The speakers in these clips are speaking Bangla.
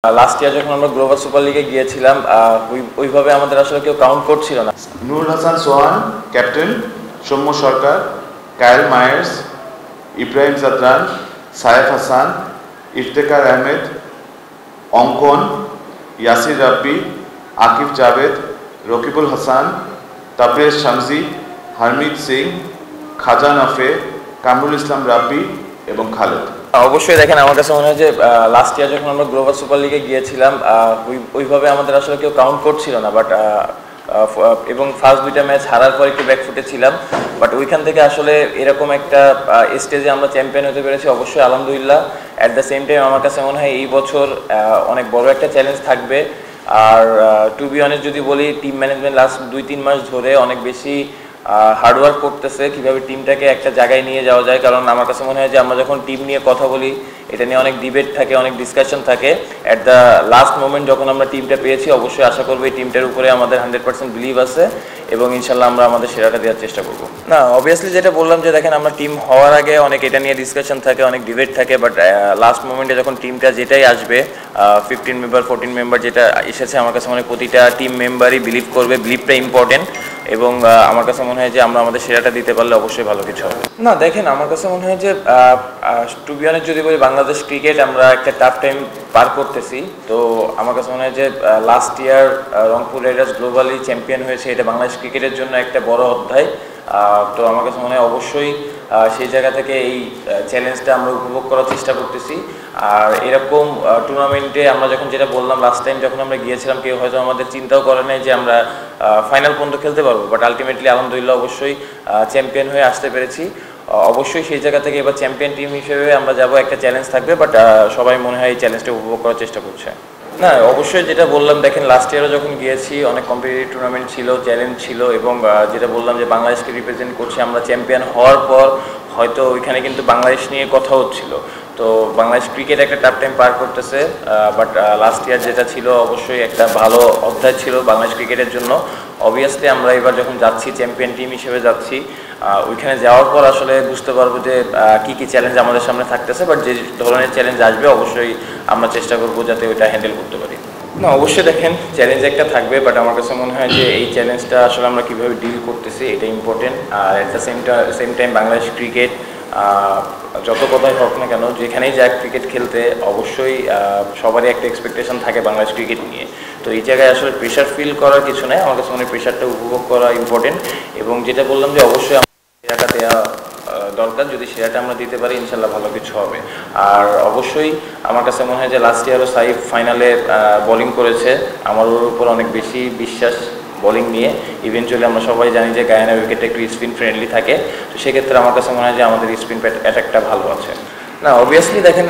লাস্ট ইয়ার যখন আমরা গ্লোবাল সুপার লিগে গিয়েছিলাম ওইভাবে আমাদের আসলে কেউ কাউন্ট করছিল না। নুরুল হাসান সোহান ক্যাপ্টেন, সৌম্য সরকার, কায়েল মায়ার্স, ইব্রাহিম সাদরান, সায়েফ হাসান, ইফতেখার আহমেদ, অঙ্কন, ইয়াসির রাব্বি, আকিব জাভেদ, রকিবুল হাসান, তাবরেজ শামসি, হারমিত সিং, খাজা নাফে, কামরুল ইসলাম রাব্বি এবং খালেদ। অবশ্যই দেখেন, আমার কাছে মনে হয় যে লাস্ট ইয়ার যখন আমরা গ্লোবাল সুপার লিগে গিয়েছিলাম ওইভাবে আমাদের আসলে কেউ কাউন্ট করছিল না, বাট এবং ফার্স্ট দুইটা ম্যাচ হারার পর একটু ব্যাকফুটে ছিলাম, বাট ওইখান থেকে আসলে এরকম একটা স্টেজে আমরা চ্যাম্পিয়ন হতে পেরেছি, অবশ্যই আলহামদুলিল্লাহ। অ্যাট দ্য সেম টাইম আমার কাছে মনে হয় এই বছর অনেক বড় একটা চ্যালেঞ্জ থাকবে। আর টু বি অনেস্ট যদি বলি, টিম ম্যানেজমেন্ট লাস্ট 2-3 মাস ধরে অনেক বেশি হার্ডওয়ার্ক করতেছে কীভাবে টিমটাকে একটা জায়গায় নিয়ে যাওয়া যায়। কারণ আমার কাছে মনে হয় যে আমরা যখন টিম নিয়ে কথা বলি, এটা নিয়ে অনেক ডিবেট থাকে, অনেক ডিসকাশন থাকে। অ্যাট দ্য লাস্ট মোমেন্ট যখন আমরা টিমটা পেয়েছি, অবশ্যই আশা করবো এই টিমটার উপরে আমাদের 100% বিলিভ আছে এবং ইনশাল্লাহ আমরা আমাদের সেরাটা দেওয়ার চেষ্টা করবো। না, অবভিয়াসলি যেটা বললাম যে দেখেন, আমরা টিম হওয়ার আগে অনেক এটা নিয়ে ডিসকাশন থাকে, অনেক ডিবেট থাকে, বাট লাস্ট মোমেন্টে যখন টিমটা যেটাই আসবে 15 মেম্বার 14 মেম্বার যেটা এসেছে, আমার কাছে মনে হয় প্রতিটা টিম মেম্বারই বিলিভ করবে। বিলিভটা ইম্পর্টেন্ট এবং আমার কাছে মনে হয় যে আমরা আমাদের সেরাটা দিতে পারলে অবশ্যই ভালো কিছু হবে। না দেখেন, আমার কাছে মনে হয় যে টু বি অনেস্ট যদি বলি, বাংলাদেশ ক্রিকেট আমরা একটা টাফ টাইম পার করতেছি। তো আমার কাছে মনে হয় যে last year Rangpur Riders globally champion হয়েছে, এটা বাংলাদেশ ক্রিকেটের জন্য একটা বড় অধ্যায়। তো আমার কাছে মনে হয় অবশ্যই সেই জায়গা থেকে এই চ্যালেঞ্জটা আমরা উপভোগ করার চেষ্টা করতেছি। আর এরকম টুর্নামেন্টে আমরা যখন যেটা বললাম লাস্ট টাইম যখন আমরা গিয়েছিলাম, কেউ হয়তো আমাদের চিন্তাও করে নাই যে আমরা ফাইনাল পর্যন্ত খেলতে পারবো, বাট আলটিমেটলি আলহামদুলিল্লাহ অবশ্যই চ্যাম্পিয়ন হয়ে আসতে পেরেছি। অবশ্যই সেই জায়গা থেকে এবার চ্যাম্পিয়ন টিম হিসেবে আমরা যাব, একটা চ্যালেঞ্জ থাকবে, বাট সবাই মনে হয় এই চ্যালেঞ্জটা উপভোগ করার চেষ্টা করছে। না, অবশ্যই যেটা বললাম, দেখেন লাস্ট ইয়ারও যখন গিয়েছি অনেক কম্পিটিটিভ টুর্নামেন্ট ছিল, চ্যালেঞ্জ ছিল, এবং যেটা বললাম যে বাংলাদেশকে রিপ্রেজেন্ট করছি আমরা, চ্যাম্পিয়ন হওয়ার পর হয়তো ওইখানে কিন্তু বাংলাদেশ নিয়ে কথা হচ্ছিল। তো বাংলাদেশ ক্রিকেট একটা টাফ টাইম পার করতেছে, বাট লাস্ট ইয়ার যেটা ছিল অবশ্যই একটা ভালো অধ্যায় ছিল বাংলাদেশ ক্রিকেটের জন্য। অবভিয়াসলি আমরা এবার যখন যাচ্ছি চ্যাম্পিয়ন টিম হিসেবে যাচ্ছি, ওইখানে যাওয়ার পর আসলে বুঝতে পারবো যে কী কী চ্যালেঞ্জ আমাদের সামনে থাকতেছে, বাট যে ধরনের চ্যালেঞ্জ আসবে অবশ্যই আমরা চেষ্টা করবো যাতে ওইটা হ্যান্ডেল করতে পারি। না, অবশ্যই দেখেন চ্যালেঞ্জ একটা থাকবে, বাট আমার কাছে মনে হয় যে এই চ্যালেঞ্জটা আসলে আমরা কীভাবে ডিল করতেছি এটা ইম্পর্টেন্ট। আর at the same time Bangladesh cricket যত কথাই হোক না কেন, যেখানেই যাক ক্রিকেট খেলতে, অবশ্যই সবারই একটা এক্সপেকটেশন থাকে বাংলাদেশ ক্রিকেট নিয়ে। তো এই জায়গায় আসলে প্রেশার ফিল করার কিছু নেই, আমার কাছে মনে হয় প্রেশারটা উপভোগ করা ইম্পর্টেন্ট। এবং যেটা বললাম যে অবশ্যই সেরাটা দেওয়া দরকার, যদি সেরাটা আমরা দিতে পারি ইনশাল্লাহ ভালো কিছু হবে। আর অবশ্যই আমার কাছে মনে হয় যে লাস্ট ইয়ারও সাইফ ফাইনালে বোলিং করেছে, আমার ওর উপর অনেক বেশি বিশ্বাস বোলিং নিয়ে। ইভেনচুয়ালি আমরা সবাই জানি যে গায়ানা উইকেটটা একটু স্পিন ফ্রেন্ডলি থাকে, তো সেক্ষেত্রে আমার কাছে মনে হয় যে আমাদের স্পিন অ্যাটাকটা ভালো আছে। না, অবভিয়াসলি দেখেন,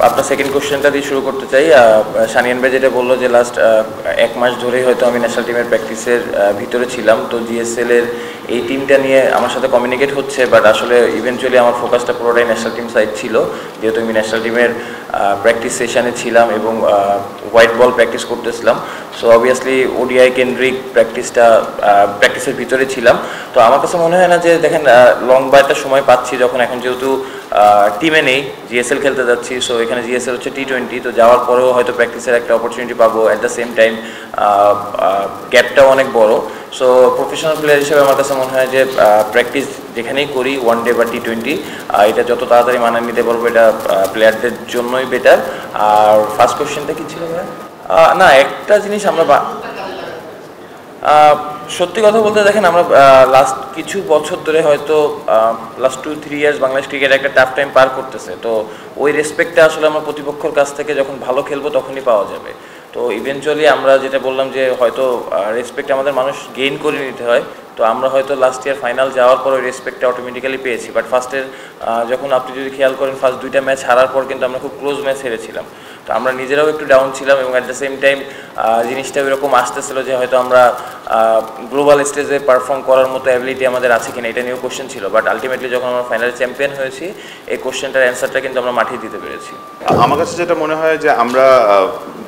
আপনার সেকেন্ড কোশ্চেনটা দিয়ে শুরু করতে চাই। শানিয়ান ভাই যেটা বললো যে লাস্ট 1 মাস ধরেই হয়তো আমি ন্যাশনাল টিমের প্র্যাকটিসের ভিতরে ছিলাম, তো জিএসএল-এর এই টিমটা নিয়ে আমার সাথে কমিউনিকেট হচ্ছে, বাট আসলে ইভেনচুয়ালি আমার ফোকাসটা পুরোটাই ন্যাশনাল টিম সাইড ছিল, যেহেতু আমি ন্যাশনাল টিমের প্র্যাকটিস সেশনে ছিলাম এবং হোয়াইট বল প্র্যাকটিস করতেছিলাম। সো অবভিয়াসলি ওডিআই কেন্দ্রিক প্র্যাকটিসের ভিতরে ছিলাম। তো আমার কাছে মনে হয় না যে দেখেন লং বা একটা সময় পাচ্ছি, যখন এখন যেহেতু টিমে নেই, জিএসএল খেলতে যাচ্ছি, সো এখানে জিএসএল হচ্ছে T20, তো যাওয়ার পরেও হয়তো প্র্যাকটিসের একটা অপরচুনিটি পাবো। অ্যাট দ্য সেম টাইম গ্যাপটাও অনেক বড়। সো প্রফেশনাল প্লেয়ার হিসেবে আমার কাছে মনে হয় যে প্র্যাকটিস যেখানেই করি, ওয়ান ডে বা T20, এটা যত তাড়াতাড়ি মানিয়ে নিতে পারবো এটা প্লেয়ারদের জন্যই বেটার। আর ফার্স্ট কোশ্চেনটা কী ছিল ভাই? না, একটা জিনিস আমরা সত্যি কথা বলতে দেখেন, আমরা লাস্ট কিছু বছর ধরে হয়তো লাস্ট 2-3 ইয়ার্স বাংলাদেশ ক্রিকেট একটা টাফ টাইম পার করতেছে। তো ওই রেসপেক্টটা আসলে আমরা প্রতিপক্ষের কাছ থেকে যখন ভালো খেলবো তখনই পাওয়া যাবে। তো ইভেনচুয়ালি আমরা যেটা বললাম যে হয়তো রেসপেক্ট আমাদের মানুষ গেইন করে নিতে হয়, তো আমরা হয়তো লাস্ট ইয়ার ফাইনাল যাওয়ার পর ওই রেসপেক্টটা অটোমেটিক্যালি পেয়েছি। বাট ফার্স্টের যখন আপনি যদি খেয়াল করেন, ফার্স্ট 2টা ম্যাচ হারার পর কিন্তু আমরা খুব ক্লোজ ম্যাচ হেরেছিলাম, তো আমরা নিজেরাও একটু ডাউন ছিলাম। এবং অ্যাট দ্য সেম টাইম জিনিসটা এরকম আসতেছিল যে হয়তো আমরা গ্লোবাল স্টেজে পারফর্ম করার মতো অ্যাবিলিটি আমাদের আছে কিনা, এটা নিয়েও কোশ্চেন ছিল। বাট আলটিমেটলি যখন আমরা ফাইনালে চ্যাম্পিয়ন হয়েছি, এই কোশ্চেনটার অ্যান্সারটা কিন্তু আমরা মাঠিয়ে দিতে পেরেছি। আমার কাছে যেটা মনে হয় যে আমরা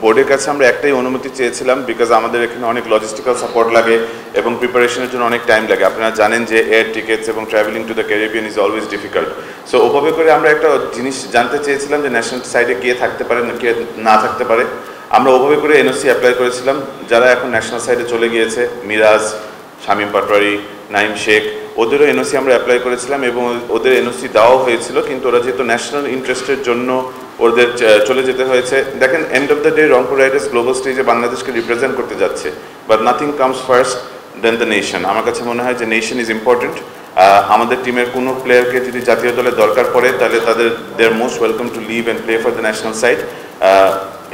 বোর্ডের কাছে আমরা একটাই অনুমতি চেয়েছিলাম, বিকজ আমাদের এখানে অনেক লজিস্টিক্যাল সাপোর্ট লাগে এবং প্রিপারেশনের জন্য অনেক টাইম লাগে। আপনারা জানেন যে এয়ার টিকেটস এবং travelling to the Caribbean is always difficult. So ওভাবে করে আমরা একটা জিনিস জানতে চেয়েছিলাম যে ন্যাশনাল সাইডে কে থাকতে পারে, কে না থাকতে পারে। আমরা ওভাবে করে এনওসি অ্যাপ্লাই করেছিলাম। যারা এখন ন্যাশনাল সাইডে চলে গিয়েছে, মিরাজ, শামীম পাটোয়ারি, নাইম শেখ, ওদেরও এনওসি আমরা অ্যাপ্লাই করেছিলাম এবং ওদের এনওসি দেওয়াও হয়েছিল, কিন্তু ওরা যেহেতু ন্যাশনাল ইন্টারেস্টের জন্য ওদের চলে যেতে হয়েছে। দেখেন, end of the day Rangpur riders global স্টেজে বাংলাদেশকে রিপ্রেজেন্ট করতে যাচ্ছে, but nothing comes first then the nation. আমার কাছে মনে হয় যে নেশন ইজ ইম্পর্টেন্ট। আমাদের টিমের কোনো প্লেয়ারকে যদি জাতীয় দলে দরকার পড়ে তাহলে they are most welcome to live and play for the national side.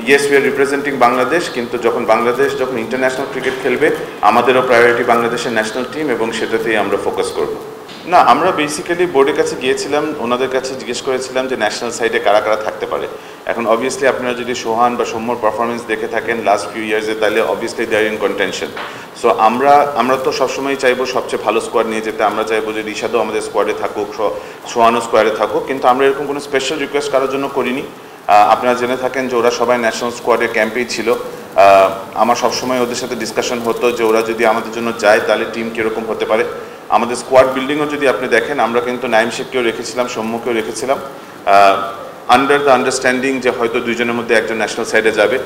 Yes, we are representing Bangladesh, কিন্তু বাংলাদেশ যখন ইন্টারন্যাশনাল ক্রিকেট খেলবে আমাদেরও প্রায়োরিটি বাংলাদেশের ন্যাশনাল টিম এবং সেটাতেই আমরা ফোকাস করব। না, আমরা বেসিক্যালি বোর্ডের কাছে গিয়েছিলাম, ওনাদের কাছে জিজ্ঞেস করেছিলাম যে ন্যাশনাল সাইডে কারা কারা থাকতে পারে। এখন অবভিয়াসলি আপনারা যদি সোহান বা সৌম্যর পারফরমেন্স দেখে থাকেন লাস্ট ফিউ ইয়ার্সে, তাহলে obviously they are in contention. So আমরা তো সবসময় চাইবো সবচেয়ে ভালো স্কোয়াড নিয়ে যেতে। আমরা চাইবো যে রিশাদও আমাদের স্কোয়াডে থাকুক, সোহানও স্কোয়াডে থাকুক, কিন্তু আমরা এরকম কোনো স্পেশাল রিকোয়েস্ট কারোর জন্য করিনি। আপনারা জেনে থাকেন যে ওরা সবাই ন্যাশনাল স্কোয়াডের ক্যাম্পেই ছিল। আমার সবসময় ওদের সাথে ডিসকাশন হতো যে ওরা যদি আমাদের জন্য যায় তাহলে টিম কীরকম হতে পারে। আমাদের স্কোয়াড বিল্ডিংও যদি আপনি দেখেন, আমরা কিন্তু নাইম শেখকেও রেখেছিলাম, সৌম্যকেও রেখেছিলাম, আন্ডার দ্য আন্ডারস্ট্যান্ডিং যে হয়তো দুইজনের মধ্যে একজন ন্যাশনাল সাইডে যাবে।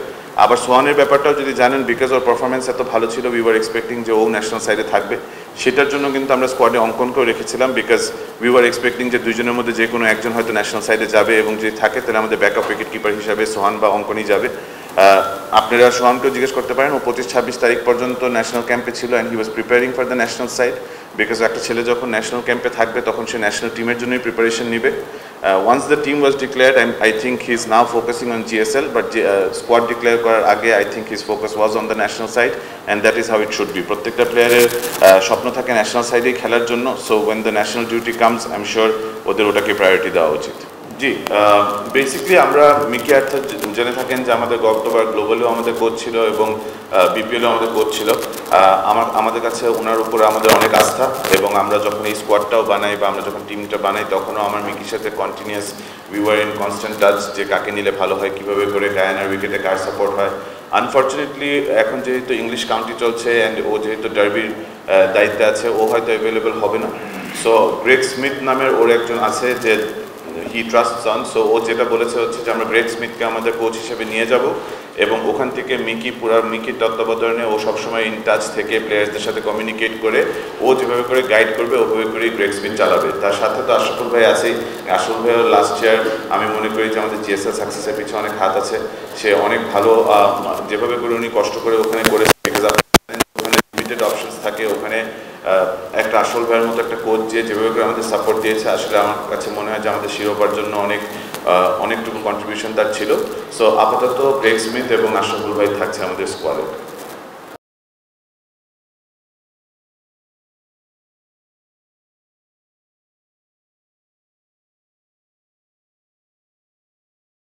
আবার সোহানের ব্যাপারটাও যদি জানেন, বিকজ ওর পারফরমেন্স এত ভালো ছিল, উই ওয়ার এক্সপেক্টিং যে ও ন্যাশনাল সাইডে থাকবে। সেটার জন্য কিন্তু আমরা স্কোয়াডে অঙ্কনকেও রেখেছিলাম, বিকজ উই ওয়ার এক্সপেক্টিং যে দুইজনের মধ্যে যে কোনো একজন হয়তো ন্যাশনাল সাইডে যাবে, এবং যদি থাকে তাহলে আমাদের ব্যাকআপ উইকেট কিপার হিসাবে সোহান বা অঙ্কনই যাবে। আপনারা সোহানকেও জিজ্ঞেস করতে পারেন, ও 25-26 তারিখ পর্যন্ত ন্যাশনাল ক্যাম্পে ছিল and he was preparing for the national side, because একটা ছেলে যখন ন্যাশনাল ক্যাম্পে থাকবে তখন সে ন্যাশনাল টিমের জন্যই প্রিপারেশন নেবে। Once the team was declared, I think he is now focusing on GSL, but squad declare করার আগে I think his focus was on the national side, and that is how it should be. প্রত্যেকটা প্লেয়ারের স্বপ্ন থাকে ন্যাশনাল সাইডেই খেলার জন্য। So when the national duty comes, I am sure ওদের ওটাকে প্রায়োরিটি দেওয়া উচিত। জি, বেসিক্যালি আমরা মিকি আর্থার জেনে থাকেন যে আমাদের গতবার গ্লোবালেও আমাদের কোচ ছিল এবং বিপিএলও আমাদের কোচ ছিল। আমাদের কাছে ওনার উপরে আমাদের অনেক আস্থা, এবং আমরা যখন এই স্কোয়াডটাও বানাই বা আমরা যখন টিমটা বানাই তখনও আমার মিকির সাথে continuous we were in constant touch যে কাকে নিলে ভালো হয়, কীভাবে করে গায়ানার উইকেটে কার সাপোর্ট হয়। আনফর্চুনেটলি এখন যেহেতু ইংলিশ কাউন্টি চলছে অ্যান্ড ও যেহেতু ডার্বির দায়িত্বে আছে, ও হয়তো অ্যাভেলেবেল হবে না। সো গ্রেগ স্মিথ নামের ওর একজন আছে যে হি ট্রাস্টস অন। সো ও যেটা বলেছে হচ্ছে যে আমরা গ্রেগ স্মিথকে আমাদের কোচ হিসেবে নিয়ে যাব, এবং ওখান থেকে মিকির তত্ত্বাবধানে ও সবসময় ইন টাচ থেকে প্লেয়ার্সদের সাথে কমিউনিকেট করে ও যেভাবে করে গাইড করবে ওভাবে করেই গ্রেগ স্মিথ চালাবে। তার সাথে তো আশরাফুল ভাই আছেই। আশরাফুল ভাইও লাস্ট ইয়ার আমি মনে করি যে আমাদের জিএসএল সাকসেসের পিছনে অনেক হাত আছে। সে অনেক ভালো যেভাবে করে উনি কষ্ট করে ওখানে করেছে, ওখানে লিমিটেড অপশনস থাকে, ওখানে একটা আসল ভাইয়ের মতো একটা কোচ যেভাবে করে আমাদের সাপোর্ট দিয়েছে, আসলে আমার কাছে মনে হয় যে আমাদের শিরোপার জন্য অনেকটুকু কন্ট্রিবিউশন তার ছিল। সো আপাতত গ্রেগ স্মিথ এবং আশরাফুল ভাই থাকছে আমাদের স্কোয়াডে।